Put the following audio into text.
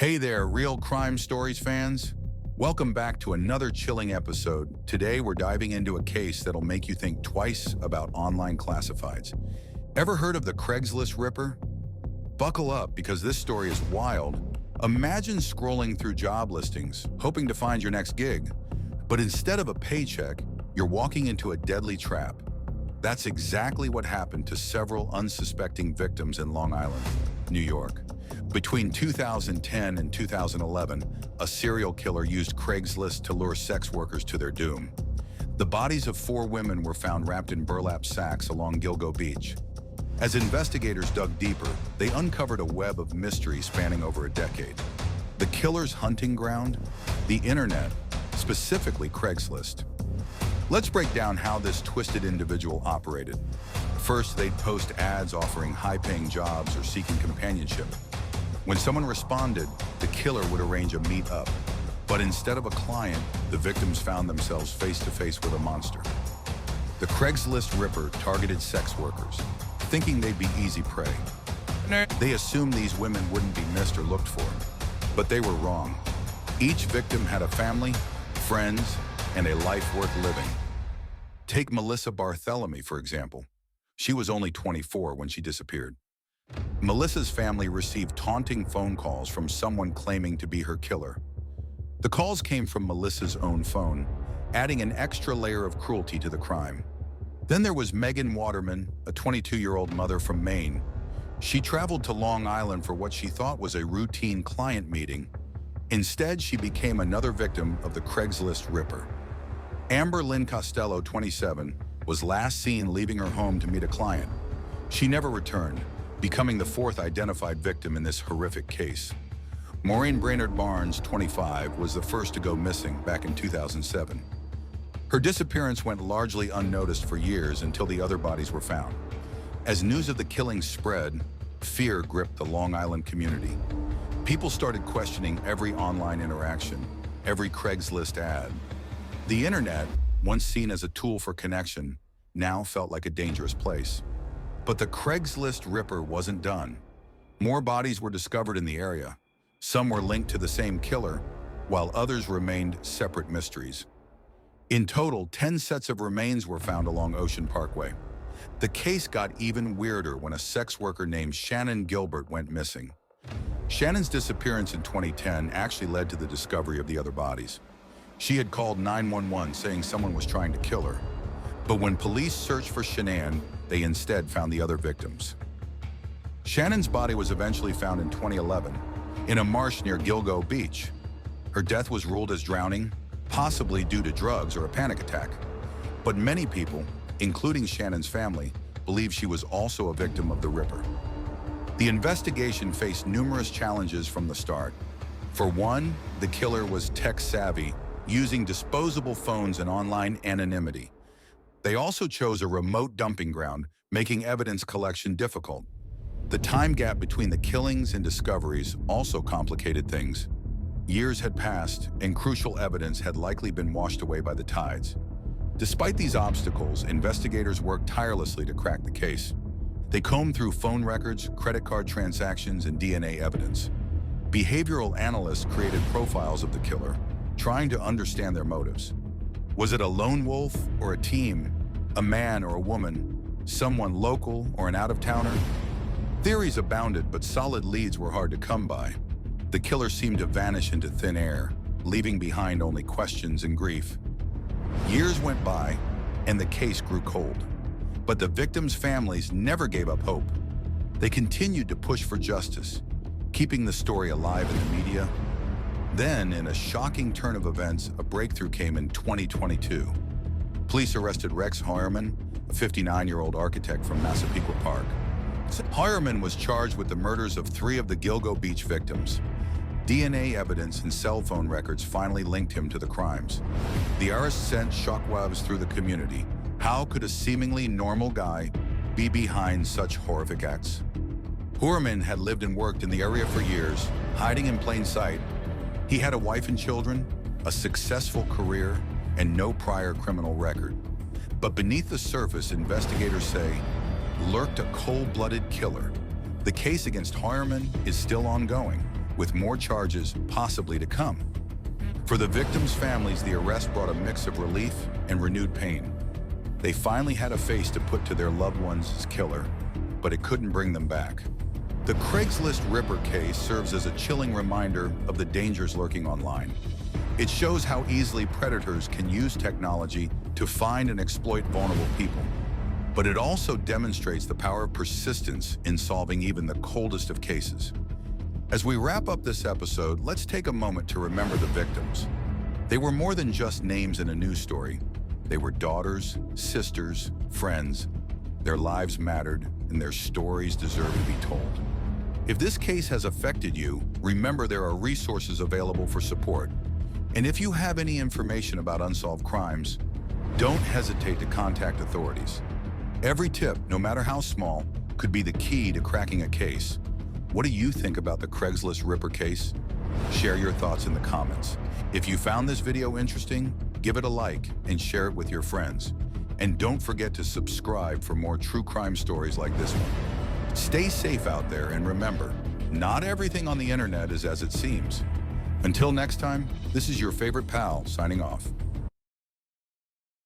Hey there, Real Crime Stories fans. Welcome back to another chilling episode. Today we're diving into a case that'll make you think twice about online classifieds. Ever heard of the Craigslist Ripper? Buckle up because this story is wild. Imagine scrolling through job listings, hoping to find your next gig. But instead of a paycheck, you're walking into a deadly trap. That's exactly what happened to several unsuspecting victims in Long Island, New York. Between 2010 and 2011, a serial killer used Craigslist to lure sex workers to their doom. The bodies of 4 women were found wrapped in burlap sacks along Gilgo Beach. As investigators dug deeper, they uncovered a web of mystery spanning over a decade. The killer's hunting ground? The internet, specifically Craigslist. Let's break down how this twisted individual operated. First, they'd post ads offering high-paying jobs or seeking companionship. When someone responded, the killer would arrange a meet-up. But instead of a client, the victims found themselves face-to-face with a monster. The Craigslist Ripper targeted sex workers, thinking they'd be easy prey. They assumed these women wouldn't be missed or looked for, but they were wrong. Each victim had a family, friends, and a life worth living. Take Melissa Barthelemy, for example. She was only 24 when she disappeared. Melissa's family received taunting phone calls from someone claiming to be her killer. The calls came from Melissa's own phone, adding an extra layer of cruelty to the crime. Then there was Waterman, a 22-year-old mother from Maine. She traveled to Long Island for what she thought was a routine client meeting. Instead, she became another victim of the Craigslist Ripper. Lynn Costello, 27, was last seen leaving her home to meet a client. She never returned, becoming the 4th identified victim in this horrific case. Maureen Brainard-Barnes, 25, was the first to go missing back in 2007. Her disappearance went largely unnoticed for years until the other bodies were found. As news of the killing spread, fear gripped the Long Island community. People started questioning every online interaction, every Craigslist ad. The internet, once seen as a tool for connection, now felt like a dangerous place. But the Craigslist Ripper wasn't done. More bodies were discovered in the area. Some were linked to the same killer, while others remained separate mysteries. In total, 10 sets of remains were found along Ocean Parkway. The case got even weirder when a sex worker named Shannan Gilbert went missing. Shannan's disappearance in 2010 actually led to the discovery of the other bodies. She had called 911 saying someone was trying to kill her. But when police searched for Shannan, they instead found the other victims. Shannan's body was eventually found in 2011 in a marsh near Gilgo Beach. Her death was ruled as drowning, possibly due to drugs or a panic attack. But many people, including Shannan's family, believe she was also a victim of the Ripper. The investigation faced numerous challenges from the start. For one, the killer was tech-savvy, using disposable phones and online anonymity. They also chose a remote dumping ground, making evidence collection difficult. The time gap between the killings and discoveries also complicated things. Years had passed, and crucial evidence had likely been washed away by the tides. Despite these obstacles, investigators worked tirelessly to crack the case. They combed through phone records, credit card transactions, and DNA evidence. Behavioral analysts created profiles of the killer, trying to understand their motives. Was it a lone wolf or a team, a man or a woman, someone local or an out-of-towner? Theories abounded, but solid leads were hard to come by. The killer seemed to vanish into thin air, leaving behind only questions and grief. Years went by, and the case grew cold. But the victims' families never gave up hope. They continued to push for justice, keeping the story alive in the media. Then, in a shocking turn of events, a breakthrough came in 2022. Police arrested Rex Heuermann, a 59-year-old architect from Massapequa Park. Heuermann was charged with the murders of 3 of the Gilgo Beach victims. DNA evidence and cell phone records finally linked him to the crimes. The arrest sent shockwaves through the community. How could a seemingly normal guy be behind such horrific acts? Heuermann had lived and worked in the area for years, hiding in plain sight. He had a wife and children, a successful career, and no prior criminal record. But beneath the surface, investigators say, lurked a cold-blooded killer. The case against Heuermann is still ongoing, with more charges possibly to come. For the victims' families, the arrest brought a mix of relief and renewed pain. They finally had a face to put to their loved one's killer, but it couldn't bring them back. The Craigslist Ripper case serves as a chilling reminder of the dangers lurking online. It shows how easily predators can use technology to find and exploit vulnerable people. But it also demonstrates the power of persistence in solving even the coldest of cases. As we wrap up this episode, let's take a moment to remember the victims. They were more than just names in a news story. They were daughters, sisters, friends. Their lives mattered, and their stories deserve to be told. If this case has affected you, remember there are resources available for support. And if you have any information about unsolved crimes, don't hesitate to contact authorities. Every tip, no matter how small, could be the key to cracking a case. What do you think about the Craigslist Ripper case? Share your thoughts in the comments. If you found this video interesting, give it a like and share it with your friends. And don't forget to subscribe for more true crime stories like this one. Stay safe out there, and remember, not everything on the internet is as it seems. Until next time, this is your favorite pal signing off.